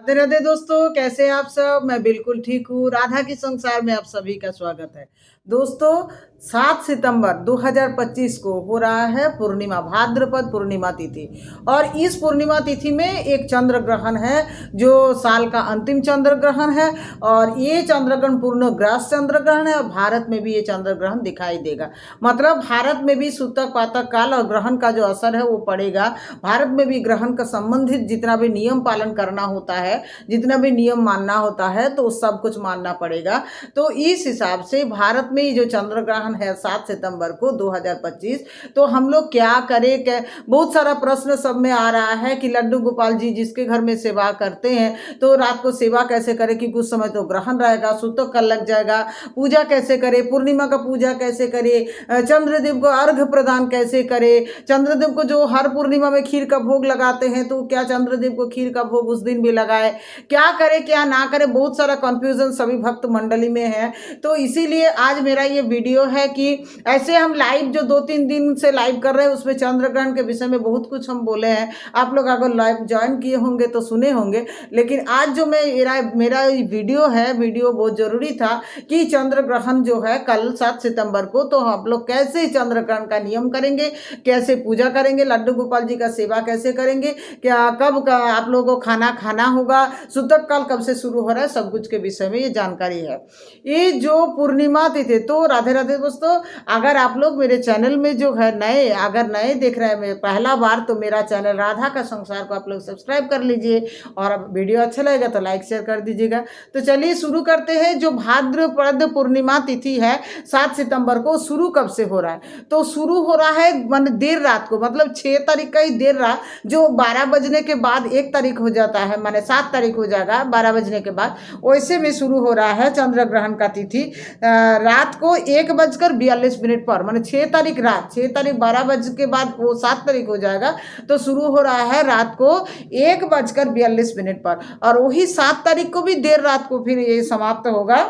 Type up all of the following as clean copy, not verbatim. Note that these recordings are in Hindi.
राधे राधे दोस्तों, कैसे हैं आप सब। मैं बिल्कुल ठीक हूँ। राधा की संसार में आप सभी का स्वागत है। दोस्तों, 7 सितंबर 2025 को हो रहा है पूर्णिमा, भाद्रपद पूर्णिमा तिथि। और इस पूर्णिमा तिथि में एक चंद्र ग्रहण है जो साल का अंतिम चंद्र ग्रहण है। और ये चंद्र ग्रहण पूर्ण ग्रास चंद्र ग्रहण है और भारत में भी ये चंद्र ग्रहण दिखाई देगा। मतलब भारत में भी सूतक पातक काल और ग्रहण का जो असर है वो पड़ेगा। भारत में भी ग्रहण का संबंधित जितना भी नियम पालन करना होता है, जितना भी नियम मानना होता है, तो सब कुछ मानना पड़ेगा। तो इस हिसाब से भारत में जो चंद्र ग्रहण है 7 सितंबर को 2025, तो हम लोग क्या करें। बहुत सारा प्रश्न सब में आ रहा है कि लड्डू गोपाल जी जिसके घर में सेवा करते हैं तो रात को सेवा कैसे करें, कि कुछ समय तो ग्रहण रहेगा, सूतक कल लग जाएगा, पूजा कैसे करें, पूर्णिमा का पूजा कैसे करें, चंद्रदेव को अर्घ प्रदान कैसे करें, चंद्रदेव को जो हर पूर्णिमा में खीर का भोग लगाते हैं तो क्या चंद्रदेव को खीर का भोग उस दिन भी लगाए, क्या करें क्या ना करें। बहुत सारा कंफ्यूजन सभी भक्त मंडली में है। तो इसीलिए आज मेरा ये वीडियो है कि ऐसे हम लाइव जो 2-3 दिन से लाइव कर रहे हैं उसमें चंद्र ग्रहण के विषय में बहुत कुछ हम बोले हैं। आप लोग अगर लाइव ज्वाइन किए होंगे तो सुने होंगे। लेकिन आज जो मेरा वीडियो है, वीडियो बहुत जरूरी था कि चंद्र ग्रहण जो है कल 7 सितंबर को, तो हम लोग कैसे चंद्र ग्रहण का नियम करेंगे, कैसे पूजा करेंगे, लड्डू गोपाल जी का सेवा कैसे करेंगे, क्या कब का आप लोगों को खाना खाना होगा, सूतक काल कब से शुरू हो रहा है, सब कुछ के विषय में ये जानकारी है। ये जो पूर्णिमा तिथि, तो राधे राधे दोस्तों, अगर आप लोग मेरे चैनल में जो है नए, अगर नए देख रहे हैं मेरे पहला बार, तो मेरा चैनल राधा का संसार को आप लोग सब्सक्राइब कर लीजिए और अब वीडियो अच्छा लगेगा तो लाइक शेयर कर दीजिएगा। तो चलिए शुरू करते हैं। जो भाद्रपद पूर्णिमा तिथि है 7 सितंबर को, शुरू कब से हो रहा है, तो शुरू हो रहा है मान देर रात को, मतलब 6 तारीख का ही देर रात, जो 12 बजने के बाद 1 तारीख हो जाता है, माने 7 तारीख हो जाएगा 12 बजने के बाद, वैसे में शुरू हो रहा है चंद्र ग्रहण का तिथि। रात को 1:42 पर, माने 6 तारीख रात, 6 तारीख 12 बज के बाद वो 7 तारीख हो जाएगा, तो शुरू हो रहा है रात को 1:42 पर। और वही 7 तारीख को भी देर रात को फिर ये समाप्त होगा।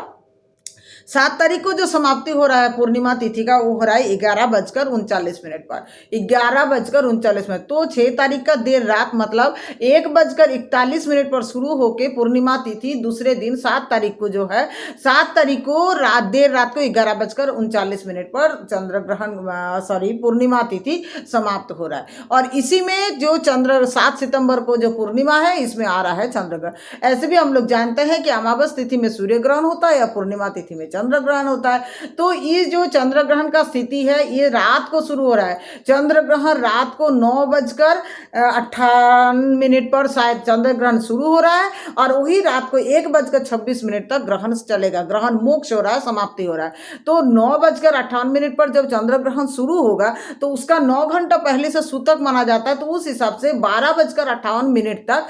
7 तारीख को जो समाप्ति हो रहा है पूर्णिमा तिथि का, वो हो रहा है 11:39 पर, 11:39। तो 6 तारीख का देर रात मतलब 1:41 पर शुरू होके पूर्णिमा तिथि दूसरे दिन 7 तारीख को जो है, 7 तारीख को देर रात को 11:39 पर चंद्र ग्रहण पूर्णिमा तिथि समाप्त हो रहा है। और इसी में जो 7 सितंबर को जो पूर्णिमा है, इसमें आ रहा है चंद्र ग्रहण। ऐसे भी हम लोग जानते हैं कि अमावस तिथि में सूर्य ग्रहण होता है या पूर्णिमा तिथि में चंद्र ग्रहण होता है। तो ये जो चंद्र ग्रहण का स्थिति है ये रात को शुरू हो रहा है। चंद्र ग्रहण रात को 9:58 पर शायद चंद्र ग्रहण शुरू हो रहा है और वही रात को 1:26 तक ग्रहण चलेगा। ग्रहण मोक्ष हो रहा है, समाप्ति हो रहा है। तो 9:58 पर जब चंद्र ग्रहण शुरू होगा तो उसका 9 घंटा पहले से सूतक माना जाता है। तो उस हिसाब से 12:58 तक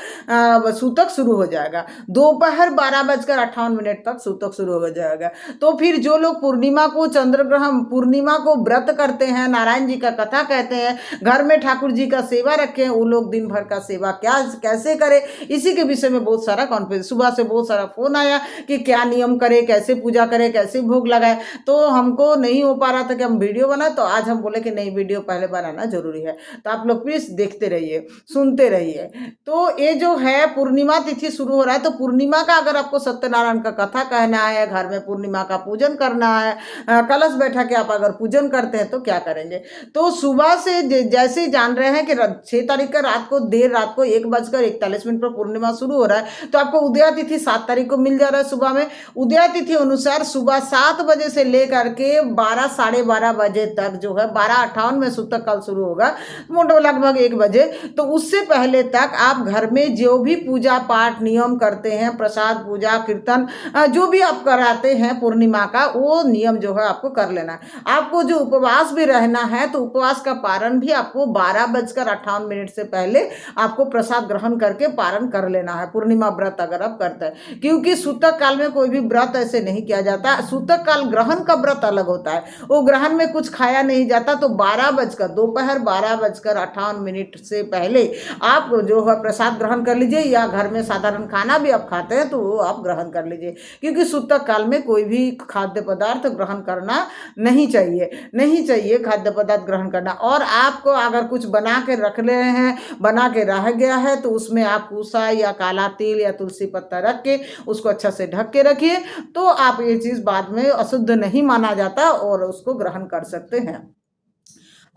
सूतक शुरू हो जाएगा। दोपहर 12:58 तक सूतक शुरू हो जाएगा। तो फिर जो लोग पूर्णिमा को चंद्र ग्रहण पूर्णिमा को व्रत करते हैं, नारायण जी का कथा कहते हैं, घर में ठाकुर जी का सेवा रखे हैं, वो लोग दिन भर का सेवा कैसे करें, इसी के विषय में बहुत सारा कॉन्फ्यूजन। सुबह से बहुत सारा फोन आया कि क्या नियम करें, कैसे पूजा करें, कैसे भोग लगाए। तो हमको नहीं हो पा रहा था कि हम वीडियो बनाए, तो आज हम बोले कि नहीं, वीडियो पहले बनाना जरूरी है। तो आप लोग प्लीज देखते रहिए, सुनते रहिए। तो ये जो है पूर्णिमा तिथि शुरू हो रहा है, तो पूर्णिमा का अगर आपको सत्यनारायण का कथा कहना है, घर में पूर्णिमा का पूजन करना है, कलश बैठा के आप अगर पूजन करते हैं तो क्या करेंगे। तो सुबह से जैसे ही जान रहे हैं कि 6 तारीख का रात को देर रात को 1:41 पर पूर्णिमा शुरू हो रहा है, तो आपको उदया तिथि 7 तारीख को मिल जा रहा है सुबह में। उदया तिथि अनुसार सुबह 7 बजे से लेकर के 12 साढ़े 12 बजे तक जो है, 12:58 में सूतक काल शुरू होगा, मोटो लगभग 1 बजे। तो उससे पहले तक आप घर में जो भी पूजा पाठ नियम करते हैं, प्रसाद पूजा कीर्तन जो भी आप कराते हैं पूर्णिमा का, वो नियम जो है आपको कर लेना है। आपको जो उपवास भी रहना है, तो उपवास का पारण भी आपको 12:58 से पहले आपको प्रसाद ग्रहण करके पारण कर लेना है, पूर्णिमा व्रत अगर आप करते हैं। क्योंकि सूतक काल में कोई भी व्रत ऐसे नहीं किया जाता। सूतक काल ग्रहण का व्रत अलग होता है, वो ग्रहण में कुछ खाया नहीं जाता। तो दोपहर 12:58 से पहले आप जो है प्रसाद ग्रहण कर लीजिए, या घर में साधारण खाना भी आप खाते हैं तो वो आप ग्रहण कर लीजिए। क्योंकि सूतक काल में कोई भी भी खाद्य पदार्थ ग्रहण करना नहीं चाहिए, नहीं चाहिए खाद्य पदार्थ ग्रहण करना। और आपको अगर कुछ बना के रख ले हैं, बना के रह गया है, तो उसमें आप पूसा या काला तिल या तुलसी पत्ता रख के उसको अच्छा से ढक के रखिए, तो आप ये चीज़ बाद में अशुद्ध नहीं माना जाता और उसको ग्रहण कर सकते हैं।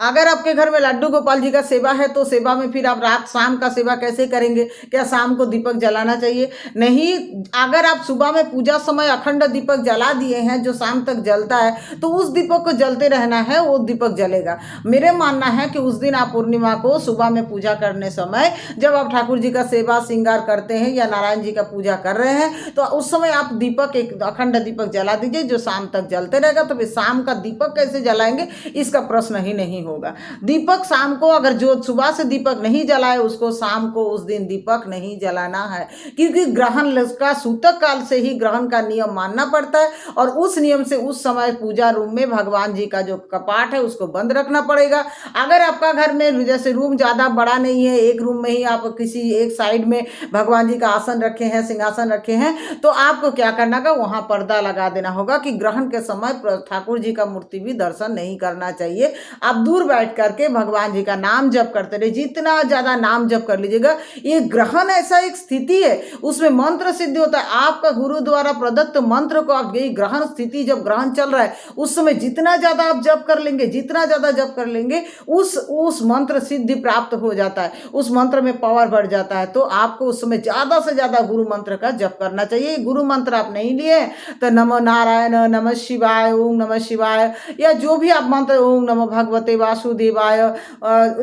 अगर आपके घर में लड्डू गोपाल जी का सेवा है, तो सेवा में फिर आप रात शाम का सेवा कैसे करेंगे? क्या शाम को दीपक जलाना चाहिए? नहीं। अगर आप सुबह में पूजा समय अखंड दीपक जला दिए हैं जो शाम तक जलता है, तो उस दीपक को जलते रहना है, वो दीपक जलेगा। मेरे मानना है कि उस दिन आप पूर्णिमा को सुबह में पूजा करने समय जब आप ठाकुर जी का सेवा श्रृंगार करते हैं या नारायण जी का पूजा कर रहे हैं, तो उस समय आप दीपक, एक अखंड दीपक जला दीजिए जो शाम तक जलते रहेगा। तो फिर शाम का दीपक कैसे जलाएंगे, इसका प्रश्न ही नहीं होगा। दीपक शाम को, अगर जो सुबह से दीपक नहीं जलाए उसको शाम को उस दिन दीपक नहीं जलाना है, क्योंकि ग्रहण का सूतक काल से ही ग्रहण का नियम मानना पड़ता है, और उस नियम से उस समय पूजा रूम में भगवान जी का जो कपाट है उसको बंद रखना पड़ेगा। अगर आपका घर में जैसे रूम ज़्यादा बड़ा नहीं है, एक रूम में ही आप किसी एक साइड में भगवान जी का आसन रखे हैं, सिंहासन रखे हैं, तो आपको क्या करना होगा, वहाँ पर्दा लगा देना होगा कि ग्रहण के समय ठाकुर जी का मूर्ति भी दर्शन नहीं करना चाहिए। आप दूर बैठ करके भगवान जी का नाम जप करते रहिए, जितना ज़्यादा नाम जप कर लीजिएगा। ये ग्रहण ऐसा एक स्थिति है, उसमें मंत्र सिद्धि होता है। आपका गुरु द्वारा प्रदत्त मंत्र को आप, यही ग्रहण स्थिति जब ग्रहण चल रहा है उस समय जितना ज़्यादा आप जप कर लेंगे, जितना ज़्यादा जप कर लेंगे, उस मंत्र सिद्धि प्राप्त हो जाता है, उस मंत्र में पावर बढ़ जाता है। तो आपको उस समय ज़्यादा से ज़्यादा गुरु मंत्र का जप करना चाहिए। गुरु मंत्र आप नहीं लिए तो नमो नारायण, नमः शिवाय, ओम नमः शिवाय, या जो भी आप मंत्र, ओम नमो भगवते वासुदेवाय,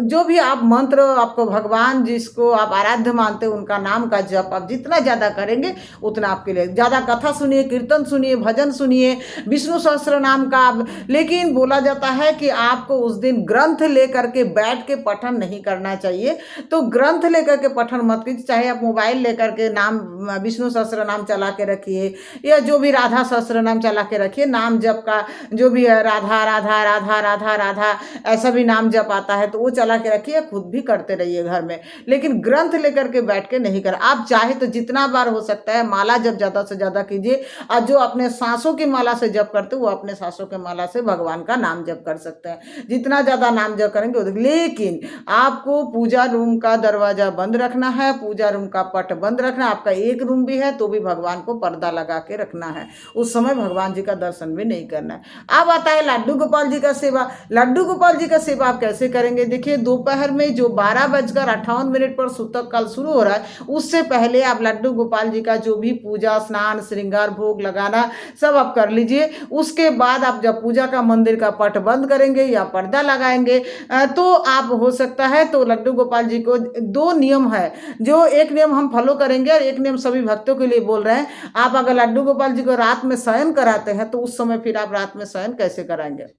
जो भी आप मंत्र आपको भगवान जिसको आप आराध्य मानते हैं उनका नाम का जप आप जितना ज़्यादा करेंगे उतना आपके लिए। ज़्यादा कथा सुनिए, कीर्तन सुनिए, भजन सुनिए, विष्णु सहस्त्र नाम का। लेकिन बोला जाता है कि आपको उस दिन ग्रंथ लेकर के बैठ के पठन नहीं करना चाहिए। तो ग्रंथ लेकर के पठन मत कीजिए, चाहे आप मोबाइल लेकर के नाम विष्णु सहस्त्र नाम चला के रखिए, या जो भी राधा सहस्त्र नाम चला के रखिए। नाम जप का जो भी है, राधा राधा राधा राधा राधा ऐसा भी नाम जप आता है, तो वो चला के रखिए, खुद भी करते रहिए घर में। लेकिन ग्रंथ लेकर के बैठ के नहीं कर। आप चाहे तो जितना बार हो सकता है माला जप ज़्यादा से ज़्यादा कीजिए, और जो अपने सांसों की माला से जप करते वो अपने सांसों के माला से भगवान का नाम जप कर सकते हैं। जितना ज़्यादा नाम जप करेंगे। लेकिन आपको पूजा रूम का दरवाज़ा बंद रखना है, पूजा रूम का पट बंद रखना है। आपका एक रूम भी है तो भी भगवान को पर्दा लगा के रखना है, उस समय भगवान जी का दर्शन भी नहीं करना है। अब आता है लड्डू गोपाल जी का सेवा। लड्डू गोपाल जी का सेवा आप कैसे करेंगे? देखिए, दोपहर में जो 12:58 पर सूतक काल शुरू हो रहा है, उससे पहले आप लड्डू गोपाल जी का जो भी पूजा, स्नान, श्रृंगार, भोग लगाना सब आप कर लीजिए। उसके बाद आप जब पूजा का मंदिर का पट बंद करेंगे या पर्दा लगाएंगे, तो आप हो सकता है तो लड्डू गोपाल जी को 2 नियम है, जो एक नियम हम फॉलो करेंगे और एक नियम सभी भक्तों के लिए बोल रहे हैं। आप अगर लड्डू गोपाल जी को रात में शयन कराते हैं, तो उस समय फिर आप रात में शयन कैसे कराएंगे?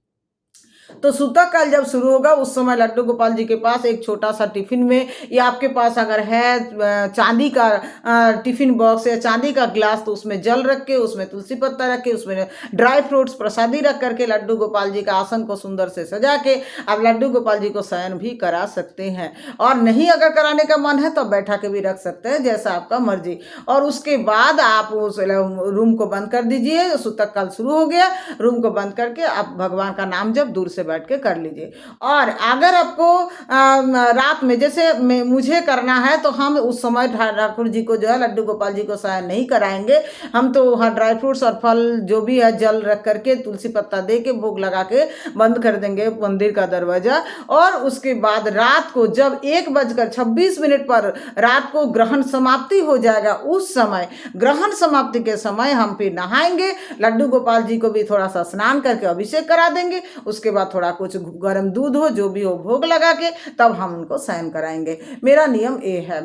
तो सूतक काल जब शुरू होगा उस समय लड्डू गोपाल जी के पास एक छोटा सा टिफिन में, या आपके पास अगर है चांदी का टिफिन बॉक्स या चांदी का ग्लास, तो उसमें जल रख के, उसमें तुलसी पत्ता रख के, उसमें ड्राई फ्रूट्स प्रसादी रख करके लड्डू गोपाल जी का आसन को सुंदर से सजा के आप लड्डू गोपाल जी को शयन भी करा सकते हैं। और नहीं अगर कराने का मन है तो बैठा के भी रख सकते हैं, जैसा आपका मर्जी। और उसके बाद आप उस रूम को बंद कर दीजिए। सूतक काल शुरू हो गया, रूम को बंद करके आप भगवान का नाम जब दूर से बैठ के कर लीजिए। और अगर आपको रात में जैसे मुझे करना है, तो हम उस समय ठाकुर जी को जो है लड्डू गोपाल जी को शयन नहीं कराएंगे। हम तो वहाँ ड्राई फ्रूट्स और फल जो भी है जल रख करके, तुलसी पत्ता दे के, भोग लगा के बंद कर देंगे मंदिर का दरवाजा। और उसके बाद रात को जब 1:26 पर रात को ग्रहण समाप्ति हो जाएगा, उस समय ग्रहण समाप्ति के समय हम फिर नहाएंगे, लड्डू गोपाल जी को भी थोड़ा सा स्नान करके अभिषेक करा देंगे। उसके बाद थोड़ा कुछ गर्म दूध हो, जो भी हो, भोग लगा के तब हम उनको शयन कराएंगे। मेरा नियम ये है,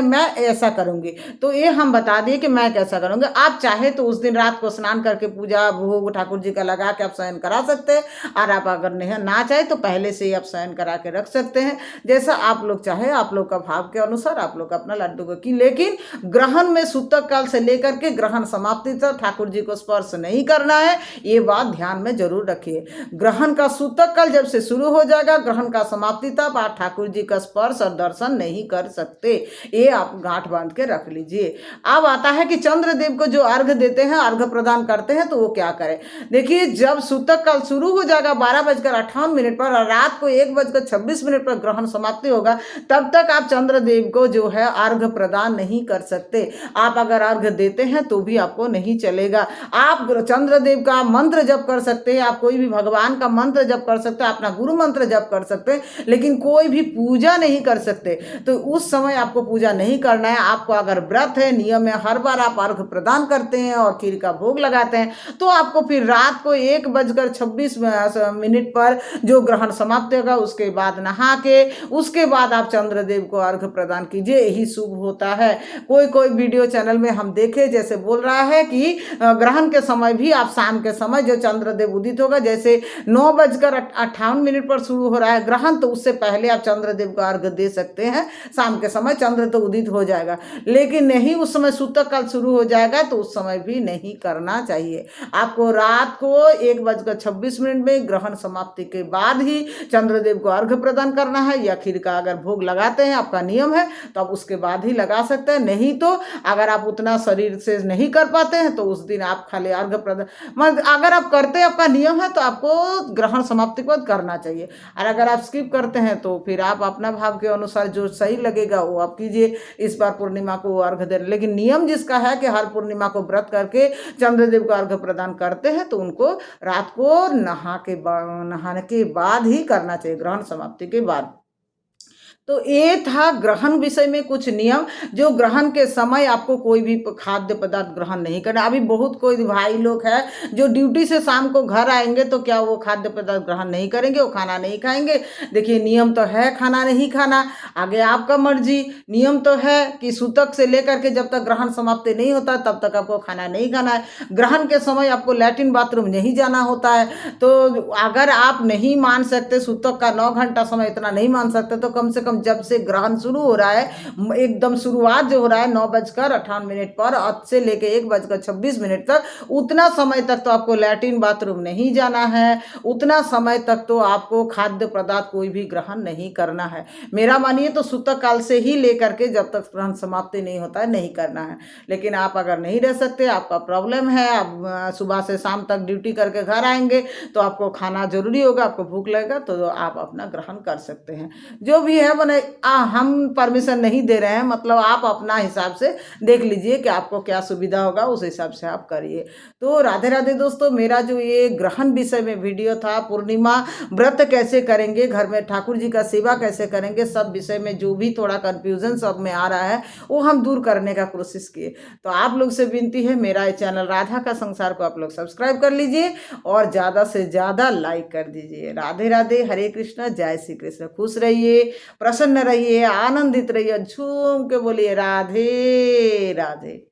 मैं ऐसा करूंगी। तो ये हम बता दिए कि मैं कैसा करूंगी। आप चाहे तो उस दिन रात को स्नान करके पूजा भोग ठाकुर जी का लगा के आप शयन करा सकते हैं, और आप अगर नहीं ना चाहे तो पहले से ही आप शयन करा के रख सकते हैं, जैसा आप लोग चाहे, आप लोग का भाव के अनुसार आप लोग अपना लड्डू को की। लेकिन ग्रहण में सूतक काल से लेकर के ग्रहण समाप्ति तक ठाकुर जी को स्पर्श नहीं करना है, ये बात ध्यान में जरूर रखिए। ग्रहण का सूतक काल जब से शुरू हो जाएगा, ग्रहण का समाप्ति तक आप ठाकुर जी का स्पर्श और दर्शन नहीं कर सकते। ये आप गांठ बांध के रख लीजिए। अब आता है कि चंद्रदेव को जो अर्घ देते हैं, अर्घ प्रदान करते हैं, तो वो क्या करें। देखिए, जब सूतक काल शुरू हो जाएगा 12:58 पर और रात को 1:26 पर ग्रहण समाप्ति होगा, तब तक आप चंद्रदेव को जो है अर्घ प्रदान नहीं कर सकते। आप अगर अर्घ देते हैं तो भी आपको नहीं चलेगा। आप चंद्रदेव का मंत्र जप कर सकते हैं, आप कोई भी भगवान का मंत्र जप कर सकते हैं, अपना गुरु मंत्र जप कर सकते हैं, लेकिन कोई भी पूजा नहीं कर सकते। तो उस समय आपको पूजा नहीं करना है। आपको अगर व्रत है, नियम है, हर बार आप अर्घ प्रदान करते हैं और खीर का भोग लगाते हैं, तो आपको फिर रात को 1:26 पर जो ग्रहण समाप्त होगा उसके बाद नहा के उसके बाद आप चंद्रदेव को अर्घ प्रदान कीजिए, यही शुभ होता है। कोई कोई वीडियो चैनल में हम देखे जैसे बोल रहा है कि ग्रहण के समय भी आप शाम के समय जो चंद्रदेव उदित होगा, जैसे 9:58 पर शुरू हो रहा है ग्रहण, तो उससे पहले आप चंद्रदेव को अर्घ दे सकते हैं। शाम के समय चंद्र तो उदित हो जाएगा, लेकिन नहीं उस समय सूतक काल शुरू हो जाएगा, तो उस समय भी नहीं करना चाहिए। आपको रात को 1:26 में ग्रहण समाप्ति के बाद ही चंद्रदेव को अर्घ प्रदान करना है, या खीर का अगर भोग लगाते हैं, आपका नियम है, तो आप उसके बाद ही लगा सकते हैं। नहीं तो अगर आप उतना शरीर से नहीं कर पाते हैं तो उस दिन आप खाली अर्घ प्रदान, अगर आप करते हैं, आपका नियम है, तो आपको ग्रहण समाप्ति के बाद करना चाहिए। और अगर आप स्किप करते हैं तो फिर आप अपना भाव के अनुसार जो सही लगेगा वो आप कीजिए। इस बार पूर्णिमा को अर्घ दे, लेकिन नियम जिसका है कि हर पूर्णिमा को व्रत करके चंद्रदेव को अर्घ प्रदान करते हैं, तो उनको रात को नहाने के बाद ही करना चाहिए, ग्रहण समाप्ति के बाद। तो ये था ग्रहण विषय में कुछ नियम, जो ग्रहण के समय आपको कोई भी खाद्य पदार्थ ग्रहण नहीं करना। अभी बहुत कोई भाई लोग हैं जो ड्यूटी से शाम को घर आएंगे तो क्या वो खाद्य पदार्थ ग्रहण नहीं करेंगे, वो खाना नहीं खाएंगे। देखिए, नियम तो है खाना नहीं खाना, आगे आपका मर्जी। नियम तो है कि सूतक से लेकर के जब तक ग्रहण समाप्ति नहीं होता तब तक आपको खाना नहीं खाना है। ग्रहण के समय आपको लैट्रिन बाथरूम नहीं जाना होता है। तो अगर आप नहीं मान सकते, सूतक का 9 घंटा समय इतना नहीं मान सकते, तो कम से कम जब से ग्रहण शुरू हो रहा है, एकदम शुरुआत जो हो रहा है 9:58 पर, अब से लेके 1:26 तक, उतना समय तक तो आपको लैट्रिन बाथरूम नहीं जाना है। उतना समय तक तो आपको खाद्य पदार्थ कोई भी ग्रहण नहीं करना है। मेरा मानिए तो सूतक काल से ही लेकर के जब तक ग्रहण समाप्ति नहीं होता है नहीं करना है। लेकिन आप अगर नहीं रह सकते, आपका प्रॉब्लम है, आप सुबह से शाम तक ड्यूटी करके घर आएंगे तो आपको खाना जरूरी होगा, आपको भूख लगेगा, तो आप अपना ग्रहण कर सकते हैं। जो भी है बने, हम परमिशन नहीं दे रहे हैं, मतलब आप अपना हिसाब से देख लीजिए कि आपको क्या सुविधा होगा, उस हिसाब से आप करिए। तो राधे राधे दोस्तों, मेरा जो ये ग्रहण विषय में वीडियो था, पूर्णिमा व्रत कैसे करेंगे, घर में ठाकुर जी का सेवा कैसे करेंगे, सब विषय में जो भी थोड़ा कंफ्यूजन सब में आ रहा है वो हम दूर करने का कोशिश किए। तो आप लोग से विनती है, मेरा चैनल राधा का संसार को आप लोग सब्सक्राइब कर लीजिए और ज़्यादा से ज़्यादा लाइक कर दीजिए। राधे राधे, हरे कृष्ण, जय श्री कृष्ण। खुश रहिए, प्रसन्न रहिए, आनंदित रहिए, झूम के बोलिए राधे राधे।